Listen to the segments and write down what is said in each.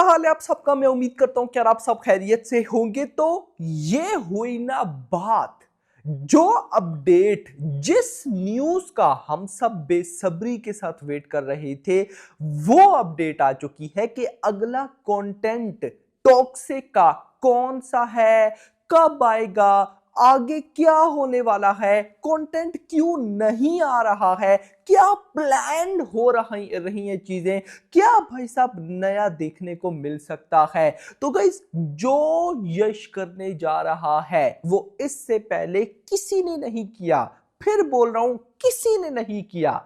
हाल है आप सबका। मैं उम्मीद करता हूं कि आप सब खैरियत से होंगे। तो ये हुई ना बात, जो अपडेट, जिस न्यूज का हम सब बेसब्री के साथ वेट कर रहे थे, वो अपडेट आ चुकी है कि अगला कंटेंट टॉक्सिक का कौन सा है, कब आएगा, आगे क्या होने वाला है, कंटेंट क्यों नहीं आ रहा है, क्या प्लान हो रही है चीजें, क्या भाई साहब नया देखने को मिल सकता है। तो गाइस, जो यश करने जा रहा है वो इससे पहले किसी ने नहीं किया। फिर बोल रहा हूं, किसी ने नहीं किया।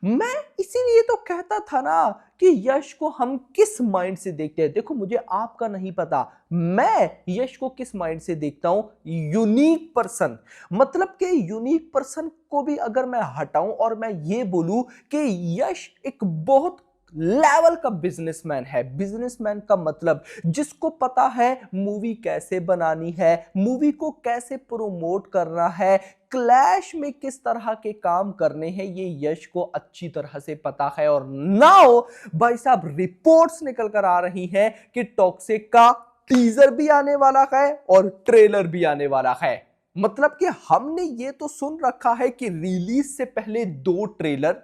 मैं इसीलिए तो कहता था ना कि यश को हम किस माइंड से देखते हैं। देखो, मुझे आपका नहीं पता, मैं यश को किस माइंड से देखता हूं। यूनिक पर्सन, मतलब कि यूनिक पर्सन को भी अगर मैं हटाऊं और मैं ये बोलूं कि यश एक बहुत लेवल का बिजनेसमैन है। बिजनेसमैन का मतलब जिसको पता है मूवी कैसे बनानी है, मूवी को कैसे प्रोमोट करना है, क्लैश में किस तरह के काम करने हैं, ये यश को अच्छी तरह से पता है। और नाउ भाई साहब रिपोर्ट्स निकल कर आ रही हैं कि टॉक्सिक का टीजर भी आने वाला है और ट्रेलर भी आने वाला है। मतलब कि हमने ये तो सुन रखा है कि रिलीज से पहले 2 ट्रेलर,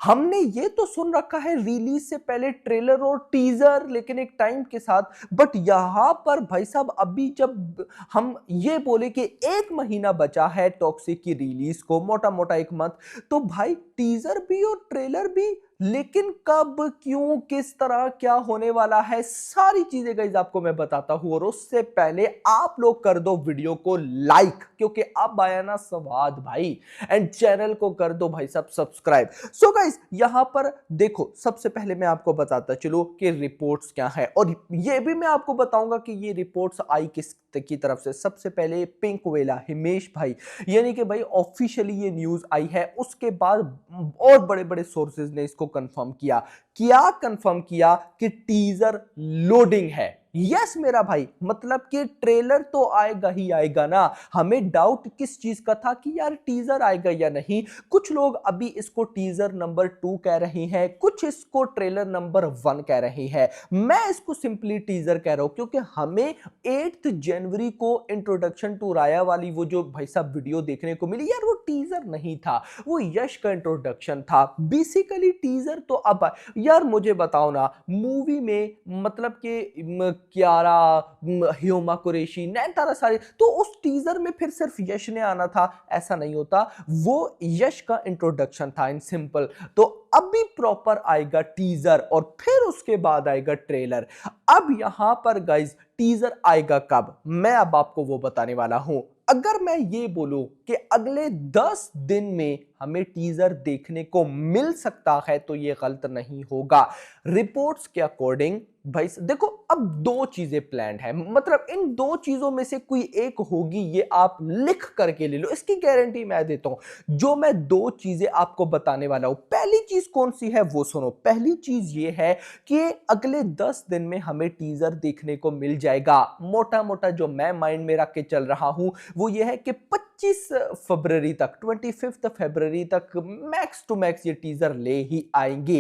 हमने ये तो सुन रखा है रिलीज से पहले ट्रेलर और टीजर, लेकिन एक टाइम के साथ। बट यहां पर भाई साहब अभी जब हम ये बोले कि 1 महीना बचा है टॉक्सिक की रिलीज को, मोटा मोटा 1 मंथ, तो भाई टीजर भी और ट्रेलर भी, लेकिन कब, क्यों, किस तरह, क्या होने वाला है, सारी चीजें गाइस आपको मैं बताता हूं। और उससे पहले आप लोग कर दो वीडियो को लाइक, क्योंकि अब आया ना स्वाद भाई। एंड चैनल को कर दो भाई साहब सब्सक्राइब। सो गाइस, यहां पर देखो, सबसे पहले मैं आपको बताता चलो कि रिपोर्ट्स क्या है, और ये भी मैं आपको बताऊंगा कि ये रिपोर्ट्स आई किस की तरफ से। सबसे पहले पिंक वेला हिमेश भाई, यानी कि भाई ऑफिशियली ये न्यूज आई है, उसके बाद और बड़े बड़े सोर्सेज ने इसको कंफर्म किया। क्या कंफर्म किया कि टीजर लोडिंग है। यस मेरा भाई, मतलब कि ट्रेलर तो आएगा ही आएगा ना। हमें डाउट किस चीज का था कि यार टीजर आएगा या नहीं। कुछ लोग अभी इसको टीजर नंबर 2 कह रहे हैं, कुछ इसको ट्रेलर नंबर 1 कह रहे हैं। मैं इसको सिंपली टीजर कह रहा हूं, क्योंकि हमें 8 जनवरी को इंट्रोडक्शन टू राया वाली वो जो भाई साहब वीडियो देखने को मिली, यार वो टीजर नहीं था, वो यश का इंट्रोडक्शन था। बेसिकली टीजर तो अब, यार मुझे बताओ ना, मूवी में मतलब कि कियारा, ह्यूमा कुरैशी, नयनतारा, सारी, तो उस टीजर में फिर सिर्फ यश ने आना था, ऐसा नहीं होता। वो यश का इंट्रोडक्शन था इन सिंपल। तो अभी प्रॉपर आएगा टीजर और फिर उसके बाद आएगा ट्रेलर। अब यहां पर गाइज टीजर आएगा कब, मैं अब आपको वो बताने वाला हूं। अगर मैं ये बोलूं कि अगले 10 दिन में हमें टीजर देखने को मिल सकता है, तो ये गलत नहीं होगा। रिपोर्ट्स के अकॉर्डिंग भाई देखो, अब 2 चीजें प्लान्ड है, मतलब इन 2 चीजों में से कोई एक होगी, ये आप लिख करके ले लो, इसकी गारंटी मैं देता हूं। जो मैं 2 चीजें आपको बताने वाला हूं, पहली चीज कौन सी है वो सुनो। पहली चीज ये है कि अगले 10 दिन में हमें टीजर देखने को मिल जाएगा। मोटा मोटा जो मैं माइंड में रख के चल रहा हूं वो ये है कि 25 फरवरी तक, 25 फरवरी तक मैक्स टू मैक्स ये टीजर ले ही आएंगे।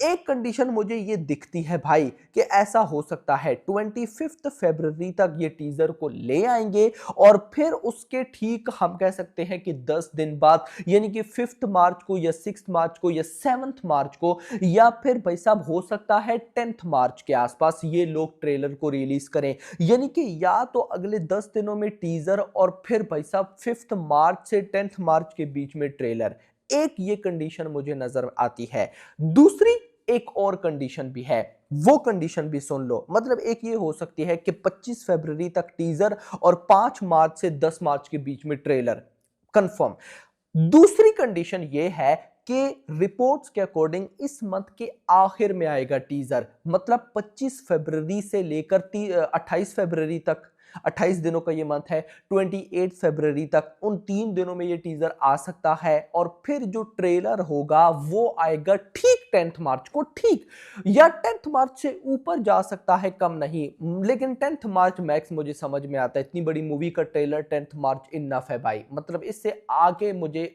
एक कंडीशन मुझे ये दिखती है भाई कि ऐसा हो सकता है 25 फरवरी तक ये टीजर को ले आएंगे, और फिर उसके ठीक हम कह सकते हैं कि 10 दिन बाद, यानी कि 5 मार्च को या 6 मार्च को या 7 मार्च को, या फिर भाई साहब हो सकता है 10 मार्च के आसपास ये लोग ट्रेलर को रिलीज करें। यानी कि या तो अगले 10 दिनों में टीजर और फिर भाई साहब 5 मार्च से 10 मार्च के बीच में ट्रेलर। एक ये कंडीशन मुझे नजर आती है। दूसरी एक और कंडीशन भी है, वो कंडीशन भी सुन लो। मतलब एक ये हो सकती है कि 25 फरवरी तक टीजर और 5 मार्च से 10 मार्च के बीच में ट्रेलर कंफर्म। दूसरी कंडीशन ये है कि रिपोर्ट्स के अकॉर्डिंग इस मंथ के आखिर में आएगा टीजर, मतलब 25 फरवरी से लेकर 28 फरवरी तक, 28 दिनों का ये मंथ है, 28 फरवरी तक उन 3 दिनों में ये टीजर आ सकता है। और फिर जो ट्रेलर होगा वो आएगा ठीक 10th मार्च को, ठीक, या 10th मार्च से ऊपर जा सकता है, कम नहीं, लेकिन 10th मार्च मैक्स मुझे समझ में आता है। इतनी बड़ी मूवी का ट्रेलर 10th मार्च इनफ है भाई, मतलब इससे आगे मुझे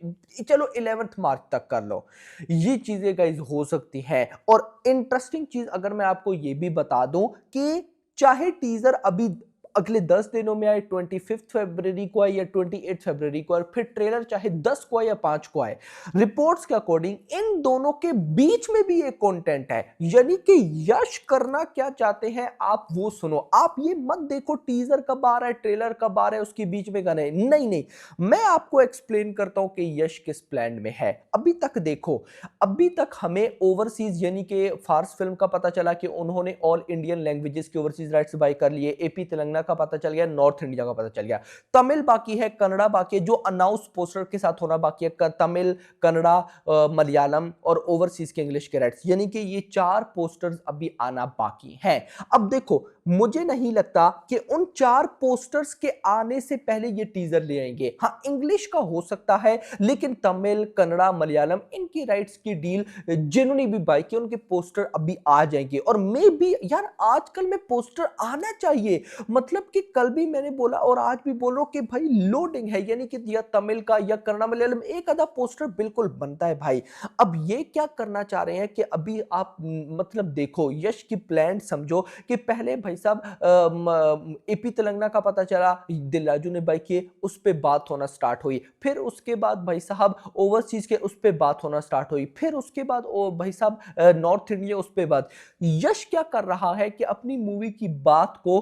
चलो 11th मार्च तक कर लो, ये चीजें गाइस हो सकती हैं। और इंटरेस्टिंग चीज अगर मैं आपको ये भी बता दूं कि चाहे टीजर अभी अगले 10 दिनों में आए, 25 फरवरी को आए या 28 फरवरी को, और फिर ट्रेलर चाहे 10 को आए या 5 को आए, रिपोर्ट्स के अकॉर्डिंग इन दोनों के बीच में भी एक कंटेंट है। यानी कि यश करना क्या चाहते हैं आप वो सुनो, आप ये मत देखो टीजर कब आ रहा है, ट्रेलर कब आ रहा है, उसके बीच में गाने, नहीं नहीं, मैं आपको एक्सप्लेन करता हूं कि यश किस प्लान में है। अभी तक देखो, अभी तक हमें ओवरसीज यानी कि फार्स फिल्म का पता चला कि उन्होंने ऑल इंडियन लैंग्वेजेस के ओवरसीज राइट्स बाय कर लिए, एपी तेलंगाना का पता चल गया, नॉर्थ इंडिया का पता चल गया, तमिल बाकी है, कन्नड़ा बाकी है, जो अनाउंस पोस्टर के साथ होना बाकी है, तमिल, कन्नड़ा, मलयालम और ओवरसीज के इंग्लिश के राइट्स, यानी कि ये 4 पोस्टर्स अभी आना बाकी हैं। अब देखो, मुझे नहीं लगता कि उन 4 पोस्टर्स के आने से पहले ये टीजर ले आएंगे। हाँ, इंग्लिश का हो सकता है, लेकिन तमिल, कन्नड़ा, मलयालम इनकी राइट्स की डील जिन्होंने भी बाय की उनके पोस्टर अभी आ जाएंगे। और मे भी यार आजकल में पोस्टर आना चाहिए, मतलब कि कल भी मैंने बोला और आज भी बोल रहा हूं कि भाई लोडिंग है, यानी कि या तमिल का या कन्नड़ा मलयालम एक आधा पोस्टर बिल्कुल बनता है भाई। अब ये क्या करना चाह रहे हैं कि अभी आप मतलब देखो, यश की प्लान समझो कि पहले भाई साहब एपी तेलंगाना का पता चला, दिल राजू ने बाई किए, उस पे बात होना स्टार्ट हुई, फिर उसके बाद भाई साहब ओवरसीज के उस पे बात होना स्टार्ट हुई, फिर उसके बाद भाई साहब नॉर्थ इंडिया उस पे बात। यश क्या कर रहा है कि अपनी मूवी की बात को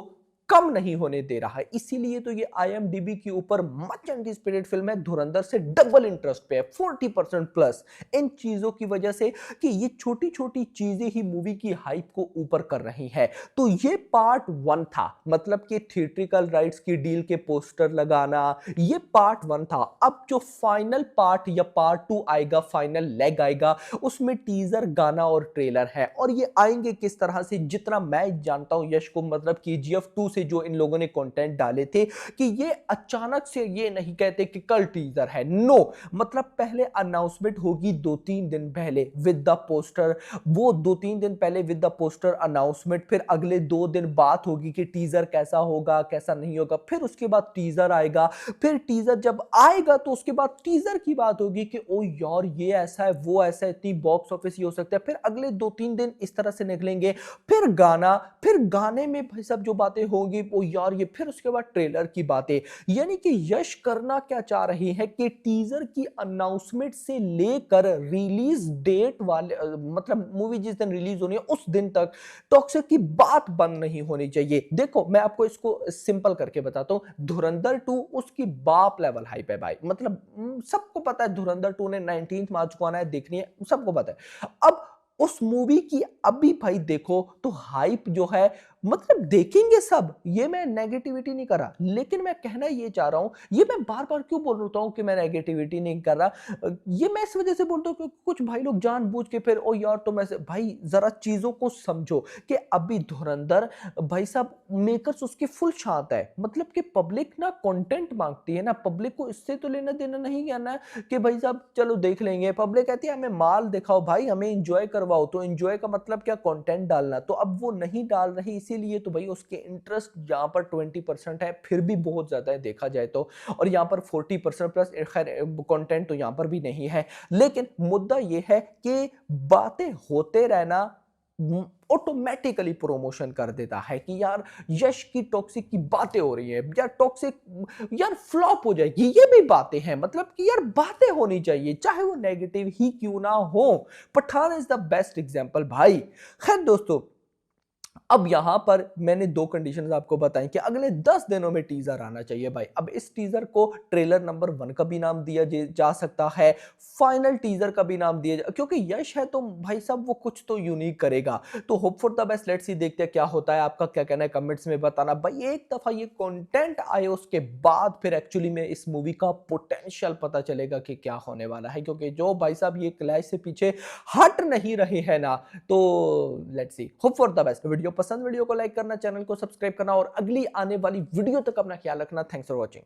कम नहीं होने दे रहा है, इसीलिए तो ये IMDb के ऊपर मच एंटिसिपेटेड फिल्म है, धुरंधर से डबल इंटरेस्ट पे है, 40% प्लस, इन चीजों की वजह से कि ये छोटी छोटी चीजें ही मूवी की हाइप को ऊपर कर रही है। तो ये पार्ट 1 था, मतलब कि थिएट्रिकल राइट्स की डील के पोस्टर लगाना, ये पार्ट 1 था। अब जो फाइनल पार्ट या पार्ट 2 आएगा, फाइनल लेग आएगा, उसमें टीजर, गाना और ट्रेलर है। और ये आएंगे किस तरह से, जितना मैं जानता हूं यश को, मतलब KGF 2 से जो इन लोगों ने कंटेंट डाले थे, कि ये अचानक से ये नहीं कहते कि कल टीजर है, नो, मतलब पहले अनाउंसमेंट होगी 2-3 दिन पहले विद द पोस्टर, वो 2-3 दिन पहले विद द पोस्टर अनाउंसमेंट, फिर अगले 2 दिन बात होगी कि टीजर कैसा होगा कैसा नहीं होगा, फिर उसके बाद टीजर आएगा, फिर टीजर जब आएगा तो उसके बाद टीजर की बात होगी कि ओ यार ये ऐसा है वो ऐसा है, इतनी बॉक्स ऑफिस ये हो सकता है, फिर अगले 2-3 दिन इस तरह से निकलेंगे, फिर गाना, फिर गाने में भाई सब जो बातें होंगी ओ यार ये, फिर उसके बाद ट्रेलर की बातें। यानी कि यश करना क्या चाह रही है कि टीजर की अनाउंसमेंट से लेकर रिलीज डेट वाले मतलब मूवी जिस दिन रिलीज होनी है उस दिन तक टॉक्सिक की बात बंद नहीं होनी चाहिए। देखो मैं आपको इसको सिंपल करके बताता हूं, धुरंधर 2 उसकी बाप लेवल हाइप है भाई, मतलब सबको पता है धुरंधर 2 ने 19 मार्च को आना है, देखनी है, सबको पता है। अब उस मूवी की अभी भाई देखो तो हाइप जो है, मतलब देखेंगे सब, ये मैं नेगेटिविटी नहीं कर रहा, लेकिन मैं कहना ये चाह रहा हूं, ये मैं बार बार क्यों बोल रहा हूं कि मैं नेगेटिविटी नहीं कर रहा, ये मैं इस वजह से बोलता हूं कि कुछ भाई लोग जानबूझ के फिर ओ यार तुम ऐसे, भाई जरा चीजों को समझो कि अभी धुरंधर भाई साहब मेकर्स उसके फुल शांत है, मतलब कि पब्लिक ना कंटेंट मांगती है ना, पब्लिक को इससे तो लेना देना नहीं कहना है कि भाई साहब चलो देख लेंगे, पब्लिक कहती है हमें माल दिखाओ भाई, हमें एंजॉय करवाओ, तो एंजॉय का मतलब क्या, कंटेंट डालना, तो अब वो नहीं डाल रही, इसीलिए तो भाई उसके इंटरेस्ट यहाँ पर 20% है, फिर भी बहुत ज्यादा है देखा जाए तो, और यहाँ पर 40% प्लस, खैर कंटेंट तो यहाँ पर भी नहीं है, लेकिन मुद्दा ये है कि बातें होते रहना ऑटोमेटिकली प्रमोशन कर देता है कि यार यश की टॉक्सिक की बातें हो रही है, यार टॉक्सिक यार फ्लॉप हो जाएगी, ये भी बातें हैं, मतलब कि यार बातें होनी चाहिए चाहे वो नेगेटिव ही क्यों ना हो। Pathaan is the best example भाई। खैर दोस्तों, अब यहां पर मैंने 2 कंडीशंस आपको बताई कि अगले 10 दिनों में टीजर आना चाहिए भाई। अब इस टीजर को ट्रेलर नंबर 1 का भी नाम दिया जा सकता है, फाइनल टीजर का भी नाम दिया क्योंकि यश है तो भाई साहब वो कुछ तो यूनिक करेगा, तो hope for the best, let's see, देखते हैं क्या होता है। आपका क्या कहना है कमेंट्स में बताना भाई। एक दफा ये कंटेंट आए उसके बाद फिर एक्चुअली में इस मूवी का पोटेंशियल पता चलेगा कि क्या होने वाला है, क्योंकि जो भाई साहब ये क्लैश से पीछे हट नहीं रहे हैं ना, तो let's see, hope for the best. Video पसंद वीडियो को लाइक करना, चैनल को सब्सक्राइब करना और अगली आने वाली वीडियो तक अपना ख्याल रखना। Thanks for watching.